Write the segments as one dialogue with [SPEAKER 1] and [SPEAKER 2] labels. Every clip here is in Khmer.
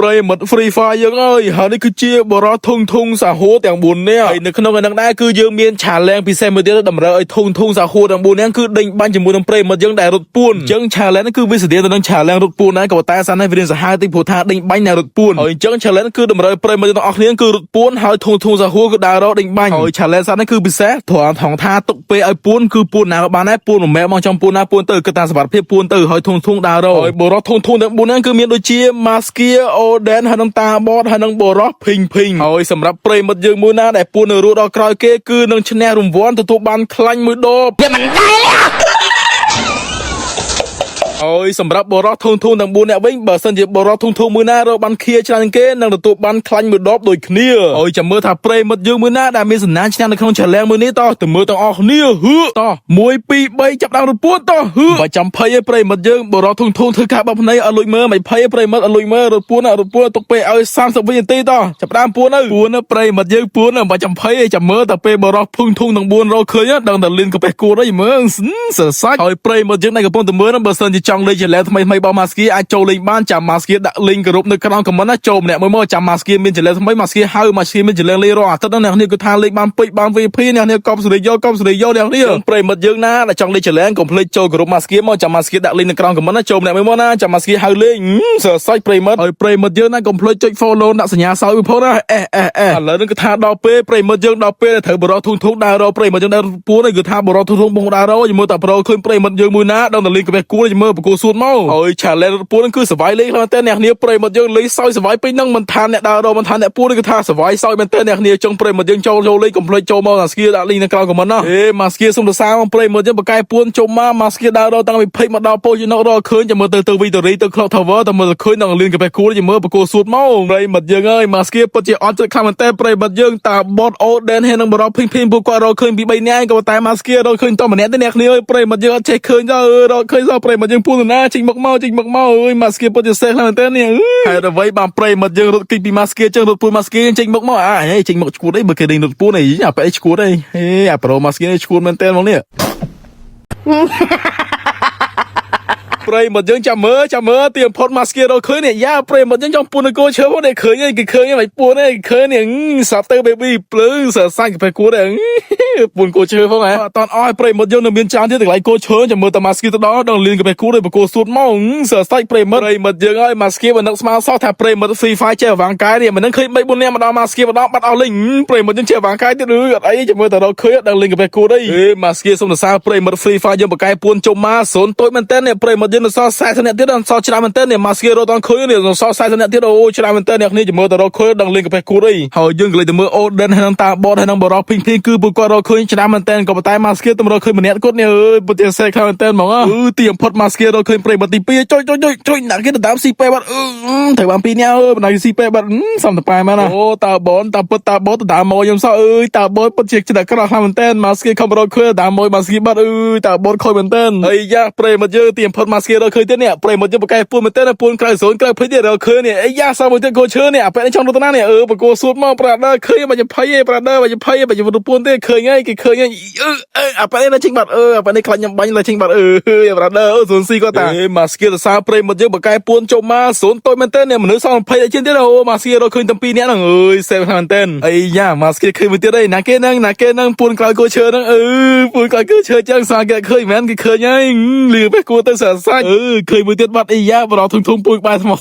[SPEAKER 1] ប្រិមិត្ត Free Fire យើងអើយហើយនេះគឺជាបរោះធុងសាហួរទាំង4នាក់ហើយនៅក្នុងហ្នឹងដែរគឺយើងមានឆាឡែងពិសេសមួយទៀតតម្រូវឲ្យធុងសាហួរទាំង4នាក់គឺដេញបាញ់ជាមួយនឹងប្រិមិត្តយើងដែលរត់ពួនអញ្ចឹងឆាឡែងគឺវាស្តីទៅនឹងឆាឡែងរត់ពួនដែរក៏តែសាននេះវារៀនសាហាវតិចព្រោះថាដេញបាញ់អ្នករត់ពួនហើយអញ្ចឹងឆាឡែងគឺតម្រូវឲ្យប្រិមិត្តទាំងអស់គ្នាគឺរត់ពួនហើយធុងសាហួរគឺដើររកដេញបាញ់ហើយឆាឡែងសាននេះគឺពិសេសព្រោះថងថាទុកពេលឲ្យពួនគឺពួនណាក៏បានដែរពួនមួយម៉ែមកចំពួនណាពួនទៅគឺតាមសមត្ថភាពពួនទៅហើយធុងដើររកហើយបរោះធុងទាំង4នាក់គឺមានដូចជា Maskia Oden ហើយនឹងតាបតហើយនឹងបរោះភីងហើយសម្រាប់ប្រិមិត្តយើងមួយណាដែលពួននៅរស់ដល់ក្រោយគេគឺនឹងឈ្នះរង្វាន់ទទួលបានខ្លាញ់មួយដបវាមិនដែរហើយសម្រាប់បរោះធុងទាំង4នាក់វិញបើសិនជាបរោះធុងមួយណារកបានខៀច្រើនគេនឹងទទួលបានខ្លាញ់មួយដបដូចគ្នាហើយចាំមើលថាប្រិមិត្តយើងមួយណាដែលមានសំណាងឈ្នះនៅក្នុងឆាឡែងមួយនេះតោះទៅមើលទាំងអស់គ្នាហឺតោះ1 2 3ចាប់ដើមរពួនតោះហឺបើចាំភ័យឯប្រិមិត្តយើងបរោះធុងធ្វើការបោះភ្នែកអត់លួចមើលមិនភ័យឯប្រិមិត្តអត់លួចមើលរពួនទុកពេលឲ្យ30វិនាទីតោះចាប់ដើមពួនទៅពួនប្រិមិត្តយើងពួនបើចាំភ័យឯចាំមើលតែពេលបរោះធុងទាំង4រកឃើញដឹងតែលៀនកាពះគួរហើយមើលសើសាច់ហើយប្រិមិត្តយើងដែលកំពុងតែមើលបើសិនជាចង់លេងឆាឡែងថ្មីរបស់ Maskia អាចចូលលេងបានចាំ Maskia ដាក់ link ក្រុមនៅក្នុង comment ណាចូលម្នាក់មួយមកចាំ Maskia មានឆាឡែងថ្មី Maskia ហៅ Maskia មានឆាឡែងលេងរាល់អាទិត្យហ្នឹងអ្នកនេះគឺថាលេងបានពេចបាន VIP អ្នកនេះកប់សេរីយកអ្នកនេះប្រិមិត្តយើងណាដែលចង់លេងឆាឡែងកុំភ្លេចចូលក្រុម Maskia មកចាំ Maskia ដាក់ link នៅក្នុង comment ណាចូលម្នាក់មួយមកណាចាំ Maskia ហៅលេងសើសាច់ប្រិមិត្តហើយប្រិមិត្តយើងណាកុំភ្លេចចុច follow ដាក់សញ្ញាសោយពីផងណាឥឡូវនេះគឺថាដល់ពេលប្រិមិត្តយើងដល់ពេលត្រូវបរោះធុងដើររកប្រិមិត្តយើងដើរពួនគឺថាបរោះធុងបងដើររកមើលតែប្រូឃើញប្រិមិត្តយើងមួយណាដល់តែលេងកាពះគួរមើលបកគោសួតមកហើយឆាឡែងពួនគឺសវ័យលេងមែនតើអ្នកគ្នាប្រិមិត្តយើងលេងសោយសវ័យពេញហ្នឹងមិនថាអ្នកដើររកមិនថាអ្នកពួនគឺថាសវ័យសោយមែនតើអ្នកគ្នាចង់ប្រិមិត្តយើងចូលលេងកុំភ្លេចចូលមក Maskia ដាក់លីងនៅក្រោមខមមិនណាMaskia សុំសរសើរប្រិមិត្តយើងបកកែពួនចូលមក Maskia ដើររកតាំងពីពេញមកដល់ពោជណករកឃើញចាំមើលទៅវីតូរីទៅ Clock Tower តែមើលឃើញដល់លីងកាពះគួរចាំមើលបកគោសួតមកប្រិមិត្តយើងអើយ Maskia ពិតជាអត់ចិត្តខ្លាំងមែនតើប្រិមិត្តយើងតាបត Oden ហើយនឹងបរោះភីងពួកគាត់រកឃើញពី3នាក់ក៏តែ Maskia រកឃើញតែម្នាក់ទេអ្នកគ្នាអើយប្រិមិត្តយើងអត់ចេះឃើញដល់រកឃើញសោះប្រិមិត្តយើងពួនណាចេញមកអើយ Maskia ពិតជាសេះខ្លាំងមែនតើនេះហើយអ្វីបានប្រិមិត្តយើងរត់គិតពី Maskia ចឹងរត់ពួន Maskia ចេញមកចេញមកឈួតអីបើគេលេងរត់ពួនអីអាប៉ែឈួតអីអាប្រូ Maskia ឈួតមែនតើមកនេះប្រិមិត្តយើងចាំមើលទៀងផុត Maskia រកឃើញនេះយ៉ាប្រិមិត្តយើងចង់ពួននៅគោឈើមកនេះឃើញគេឃើញមិនពួនទេឃើញនេះសាប់ទៅ baby ភ្លើងសើសាច់កាពះគួរទេពួនគោឈើផងហ៎អត់តន់អស់ប្រិមិត្តយើងនៅមានច្រើនទៀតទាំងឡៃគោឈើចាំមើលតែ Maskia ទៅដល់លៀនកាពះគួរទេបកគោសួតមកសើសាច់ប្រិមិត្តយើងហើយ Maskia មិននឹកស្មានសោះថាប្រិមិត្ត Free Fire ចេះវ៉ាងកាយនេះមិននឹងឃើញ3 4នាក់មកដល់ Maskia ម្ដងបាត់អស់លេងប្រិមិត្តយើងចេះវ៉ាងកាយទៀតអត់អីចាំមើលតែរកឃើញដល់លៀនកាពះគួរទេMaskia សុំសរសើរប្រិមិត្ត Free Fire យើងបកកែពួនចុំមកសូនតូចមែនតើប្រិមិត្តយើងនៅសល់40នាក់ទៀតដល់សល់ច្រើនមែនតើនេះ Maskia រត់ដល់ឃើញនេះសល់40នាក់ទៀតអូច្រើនមែនតើអ្នកនេះចាំមើលតែរកឃើញដល់លៀនកាពះគួរអីហើយយើងក៏លេចទៅមើល Oden ហើយនឹងតាបតហើយនឹងបរោះភីងគឺពួកគាត់រកឃើញច្រើនមែនតើក៏តែ Maskia ទៅរកឃើញម្នាក់គាត់នេះអើយពុទ្ធិសេខ្លាំងមែនតើហ្មងទីបំផុត Maskia រកឃើញប្រិមិត្តទី2ចុចដាក់គេទៅតាមស៊ីពេបាត់ត្រូវបាន2នាក់បណ្ដៃស៊ីពេបាត់សំតប៉ែមែនណាអូតាបនតាពុតតាបតទៅតាមមកខ្ញុំសោះអើយតាបតពុតជាចិត្តក្រខ្លាំងមែនតើ Maskia ខំរកឃើញតាមមក Maskia បាត់តាបតខូចមែនតើអីយ៉ាប្រិមិត្តយើងទីបំផុត Maskia រកឃើញទៀតនេះប្រិមិត្តយើងបកកែពួនមែនតើពួនក្រៅសូនក្រៅភ័យទៀតរកឃើញនេះអីយ៉ាសោះមួយទៀតគោឈើនេះអាប៉ែនេះចង់រត់ទៅណានេះបកគោសួតមកប្រាដឺឃើញមិនចាំភ័យទេប្រាដឺមិនចាំភ័យទេបើយពួនទេឃើញហើយគេឃើញហើយអាប៉ែនេះចេញបាត់អាប៉ែនេះខ្លាចខ្ញុំបាញ់ឡើយចេញបាត់ប្រាដឺសូនស៊ីគាត់តាMaskia សរសើរប្រិមិត្តយើងបកកែពួនចូលមកសូនតូចមែនតើនេះមនុស្សសង20ជាងទៀតMaskia រកឃើញតែ2នាក់ហ្នឹងអើយសេវមែនតើអីយ៉ាMaskia ឃើញមួយទៀតអីណាគេហ្នឹងពួនក្រៅគោឈើហ្នឹងពួនក្រៅគោឈើចឹងសាគេឃើញមែនគេឃើញហើយលឺពេលគួរទៅសរសាច់ឃើញមួយទៀតបាត់អីយ៉ាបរោះធុងពួនក្បែរថ្ម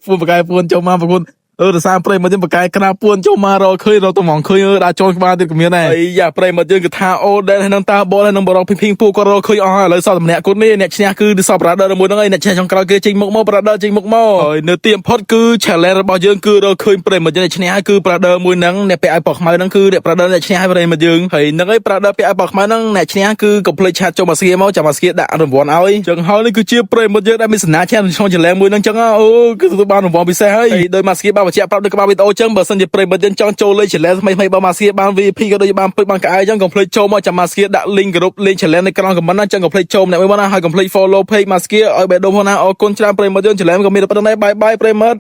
[SPEAKER 1] ពួនបកកែពួនចូលមកប្រគុណរសាប្រិមិត្តយើងបកកែក្រាពួនចូលមករកឃើញរកតំងឃើញដាក់ចូលក្បាលទៀតក៏មានដែរអីយ៉ាប្រិមិត្តយើងគឺថា Oden ហើយនឹងតាបតហើយនឹងបរោះភីងពួកគាត់រកឃើញអស់ហើយឥឡូវសតម្នាក់គាត់នេះអ្នកឈ្នះគឺសពប្រាដឺមួយហ្នឹងឯងអ្នកឈ្នះចុងក្រោយគេចេញមុខមកប្រាដឺចេញមុខមកហើយនៅទីបំផុតគឺ challenge របស់យើងគឺរកឃើញប្រិមិត្តយើងអ្នកឈ្នះហើយគឺប្រាដឺមួយហ្នឹងអ្នកពាក់អាវប៉ោះខ្មៅហ្នឹងគឺអ្នកប្រាដឺអ្នកឈ្នះហើយប្រិមិត្តយើងហើយហ្នឹងឯងប្រាដឺពាក់អាវប៉ោះខ្មៅហ្នឹងអ្នកឈ្នះគឺកុំភ្លេចឆាតចូល Maskia មកចាំ Maskia ដាក់រង្វាន់ឲ្យចឹងហើយនេះគឺជាប្រិមិត្តយើងដែលមានសញ្ញាឈ្នះក្នុង challenge មួយហ្នឹងចឹងអូគឺទទួលបានរង្វាន់ពិសេសហើយដោយ Maskia បានបញ្ជាក់ប្រាប់នៅក្បាលវីដេអូចឹងបើសិនជាប្រិមិត្តយើងចង់ចូលលេង challenge ថ្មីរបស់ Maskia បាន VIP ក៏ដូចបានពឹកបានកៅអីចឹងកុំភ្លេចចូលមកចាំ Maskia ដាក់ link ក្រុមលេង challenge នៅក្រោម comment ណាចឹងកុំភ្លេចចូលម្នាក់មួយមកណាហើយកុំភ្លេច follow page Maskia ឲ្យបេះដូងផងណាអរគុណច្រើនប្រិមិត្តយើង challenge ក៏មានតែប៉ុណ្្នឹងដែរបាយប្រិមិត្ត